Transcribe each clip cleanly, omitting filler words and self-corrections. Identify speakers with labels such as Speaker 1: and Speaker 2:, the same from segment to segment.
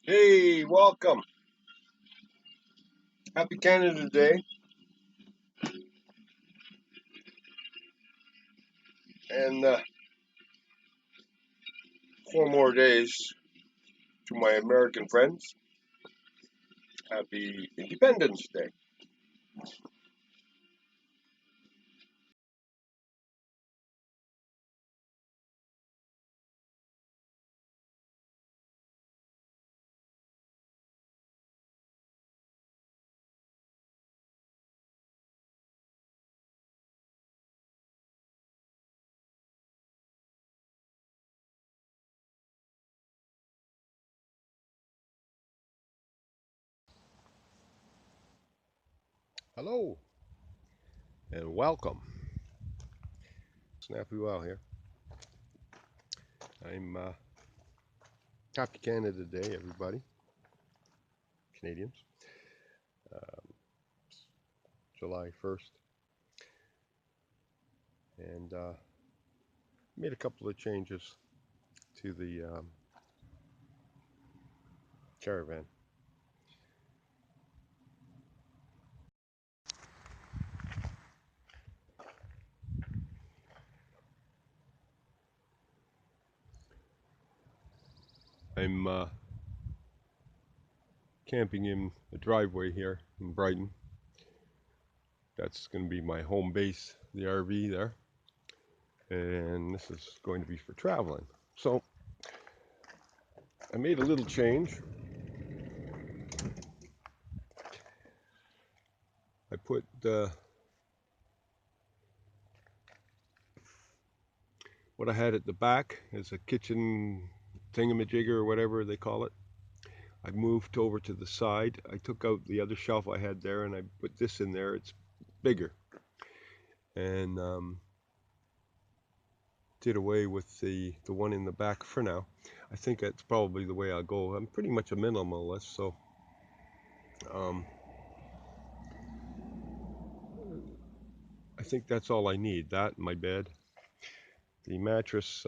Speaker 1: Hey, welcome. Happy Canada Day. And 4 more days to my American friends. Happy Independence Day.
Speaker 2: Hello and welcome. Snappy Wow here. I'm Happy Canada Day, everybody, Canadians. Um, July 1st, and made a couple of changes to the caravan. I'm camping in the driveway here in Brighton. That's going to be my home base, the RV there, and this is going to be for traveling. So I made a little change. I put what I had at the back is a kitchen thingamajigger or whatever they call it. I moved over to the side. I took out the other shelf I had there and I put this in there. It's bigger. And did away with the one in the back for now. I think that's probably the way I'll go. I'm pretty much a minimalist, so um, I think that's all I need. That and my bed. The mattress,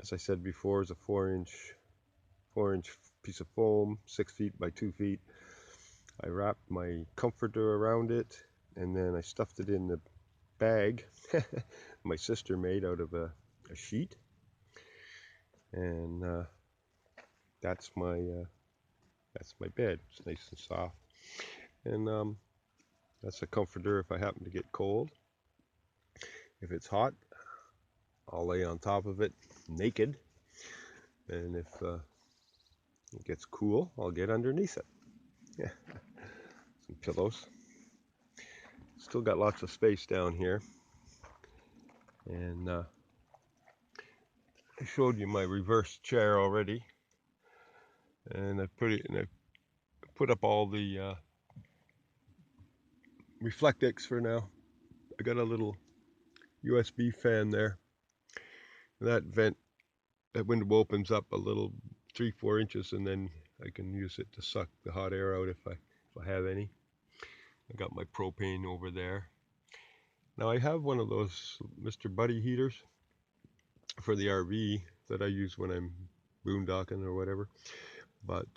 Speaker 2: as I said before, is a 4-inch piece of foam, 6 feet by 2 feet. I wrapped my comforter around it, and then I stuffed it in the bag my sister made out of a sheet, and that's my bed. It's nice and soft, and that's a comforter if I happen to get cold. If it's hot, I'll lay on top of it naked, and if it gets cool, I'll get underneath it. Yeah, some pillows. Still got lots of space down here, and I showed you my reverse chair already, and I put up all the Reflectix for now. I got a little USB fan there. That that window opens up a little 3-4 inches, and then I can use it to suck the hot air out if I have any. I got my propane over there. Now I have one of those Mr. Buddy heaters for the RV that I use when I'm boondocking or whatever, but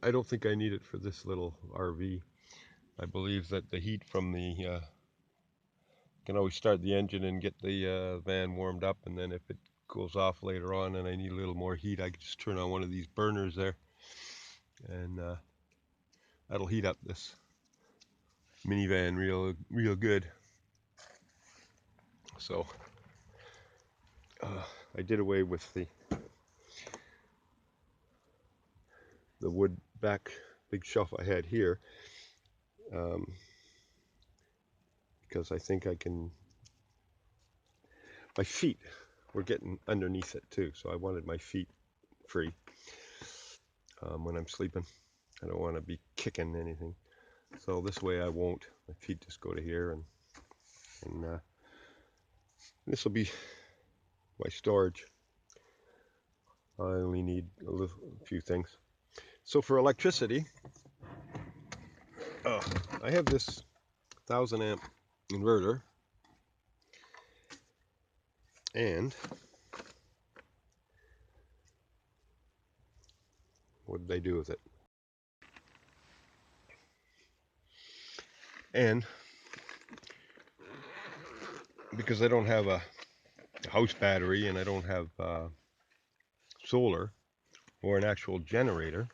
Speaker 2: I don't think I need it for this little RV. I believe that the heat from the can always start the engine and get the van warmed up, and then if it cools off later on and I need a little more heat, I can just turn on one of these burners there, and that'll heat up this minivan real good. So I did away with the wood back big shelf I had here, um, because I think I can. My feet were getting underneath it too, so I wanted my feet free when I'm sleeping. I don't want to be kicking anything. So this way I won't. My feet just go to here, and this will be my storage. I only need a few things. So for electricity, uh, I have this 1,000 amp inverter, and what did they do with it? And because I don't have a house battery and I don't have solar or an actual generator,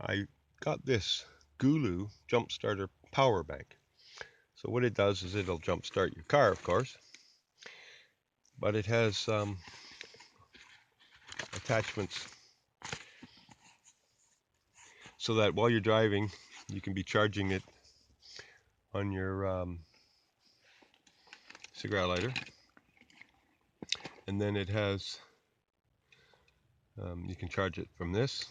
Speaker 2: I got this GOOLOO jump starter power bank. So what it does is it'll jump start your car, of course, but it has attachments so that while you're driving, you can be charging it on your cigarette lighter. And then it has, you can charge it from this.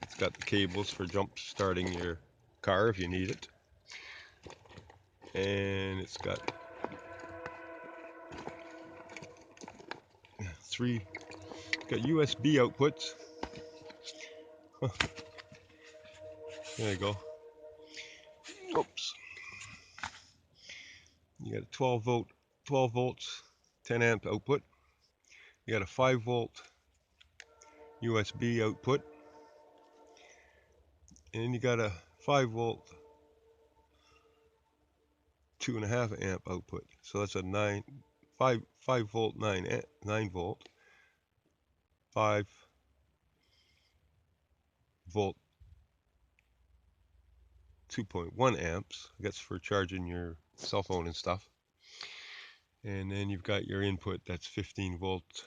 Speaker 2: It's got the cables for jump starting your car if you need it. And it's got got USB outputs. There you go. Oops. You got a 12 volts, 10 amp output. You got a 5 volt USB output. And you got a 5 volt, 2.5 amp output. So that's a 5 volt, 9 volt, 5 volt, 2.1 amps. That's for charging your cell phone and stuff. And then you've got your input, that's 15 volt,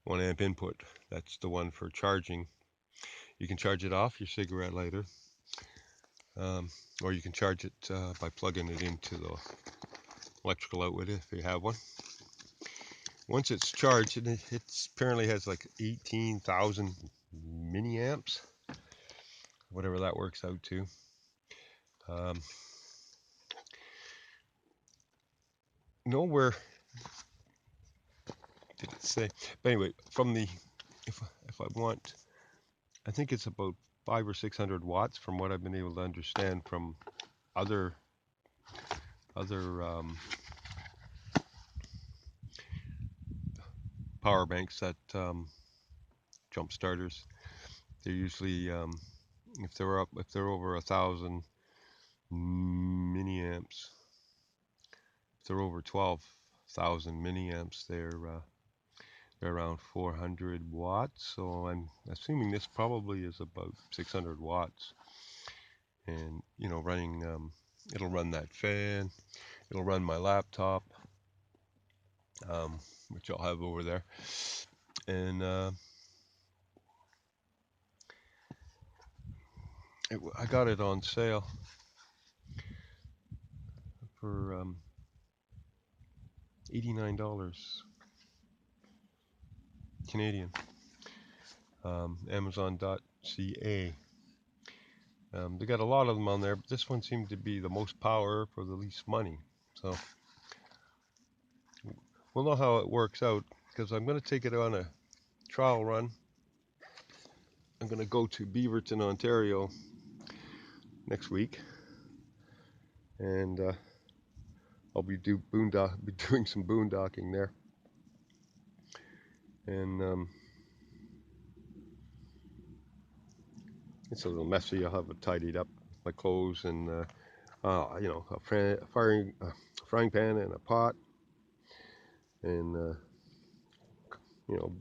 Speaker 2: 1 amp input. That's the one for charging. You can charge it off your cigarette lighter, or you can charge it by plugging it into the electrical outlet if you have one. Once it's charged, it apparently has like 18,000 milliamps, whatever that works out to. Nowhere did it say, but anyway, from the, if I want, I think it's about 500 or 600 watts from what I've been able to understand from other power banks that jump starters. They're usually if they're over 1,000 milliamps, if they're over 12,000 milliamps, they're around 400 watts. So I'm assuming this probably is about 600 watts. And you know, running, it'll run that fan, it'll run my laptop, which I'll have over there, and I got it on sale for $89 Canadian. Amazon.ca. They got a lot of them on there, but this one seemed to be the most power for the least money. So we'll know how it works out, because I'm going to take it on a trial run. I'm going to go to Beaverton, Ontario next week, and I'll be doing some boondocking there. And it's a little messy. I'll have it tidied up, my clothes, and you know, a frying pan and a pot, and you know,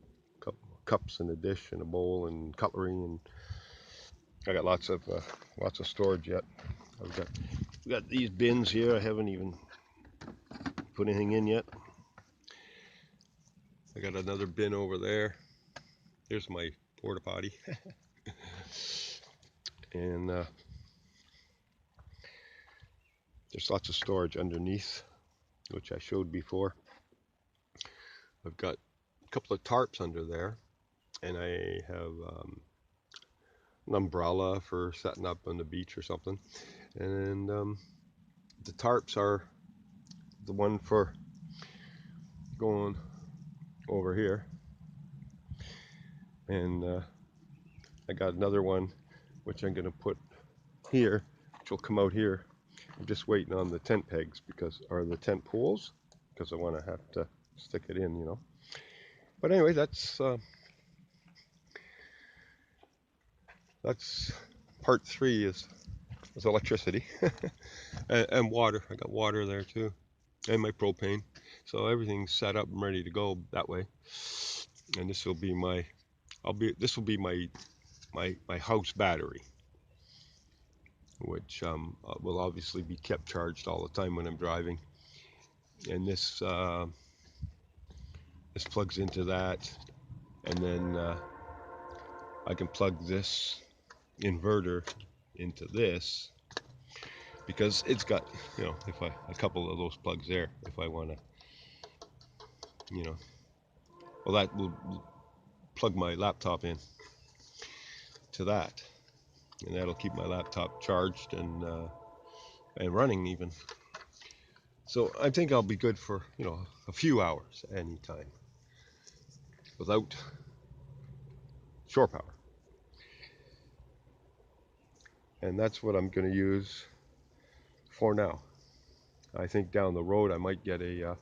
Speaker 2: cups and a dish and a bowl and cutlery, and I got lots of storage yet. I've got these bins here. I haven't even put anything in yet. I got another bin over there. Here's my porta potty. And there's lots of storage underneath, which I showed before. I've got a couple of tarps under there, and I have an umbrella for setting up on the beach or something. And the tarps are the one for going over here, and I got another one which I'm going to put here, which will come out here. I'm just waiting on the tent pegs, or the tent poles, because I want to have to stick it in, you know. But anyway, that's part three is electricity and water. I got water there too, and my propane. So everything's set up and ready to go that way. And this will be this will be my house battery, which will obviously be kept charged all the time when I'm driving. And this plugs into that, and then I can plug this inverter into this because it's got, if a couple of those plugs there, if I want to, you know, well, that will plug my laptop in to that, and that'll keep my laptop charged and running even. So I think I'll be good for a few hours anytime without shore power, and that's what I'm going to use for now. I think down the road I might get a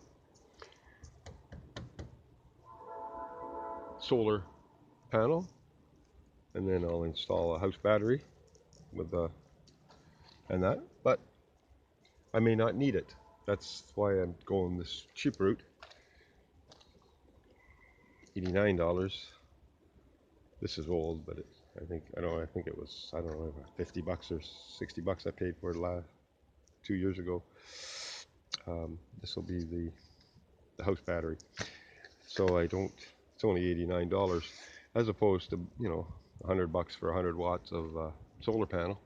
Speaker 2: solar panel, and then I'll install a house battery with but I may not need it. That's why I'm going this cheap route. $89. This is old, but I think it was, I don't know, 50 bucks or 60 bucks I paid for it last 2 years ago. This will be the house battery. So it's only $89 as opposed to, $100 for 100 watts of solar panel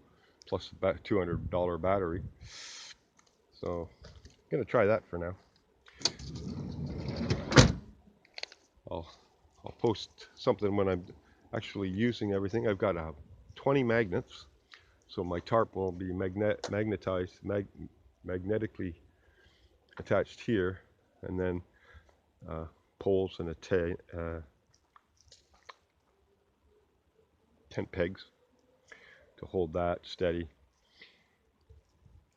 Speaker 2: plus a $200 battery. So I'm going to try that for now. I'll post something when I'm actually using everything. I've got 20 magnets, so my tarp will be magnetically attached here, and then poles and tent pegs to hold that steady.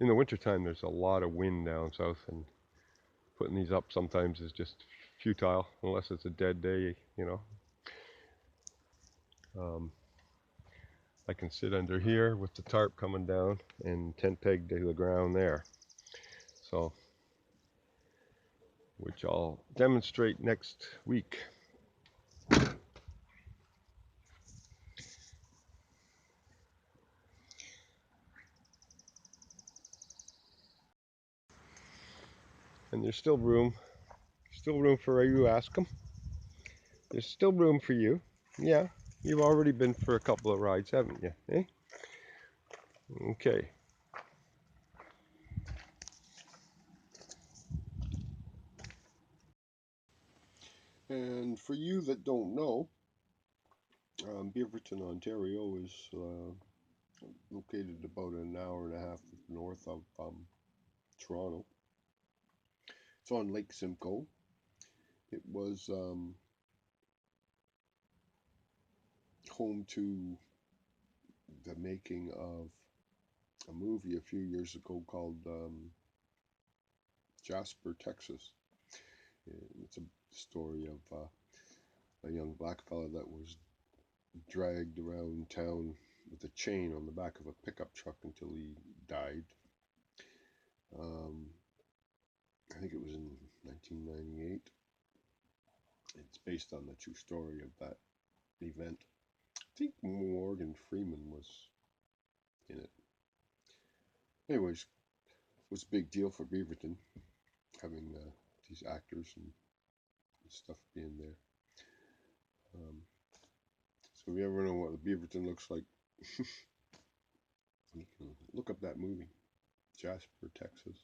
Speaker 2: In the wintertime, there's a lot of wind down south, and putting these up sometimes is just futile unless it's a dead day, I can sit under here with the tarp coming down and tent peg to the ground there. So, which I'll demonstrate next week. And there's still room for you, ask them. There's still room for you. Yeah, you've already been for a couple of rides, haven't you? Eh? Okay. And for you that don't know, Beaverton, Ontario is located about an hour and a half north of Toronto. It's on Lake Simcoe. It was home to the making of a movie a few years ago called Jasper, Texas. It's a story of a young black fella that was dragged around town with a chain on the back of a pickup truck until he died. I think it was in 1998. It's based on the true story of that event. I think Morgan Freeman was in it. Anyways, it was a big deal for Beaverton having these actors and stuff being there. So if you ever know what Beaverton looks like, you can look up that movie, Jasper, Texas.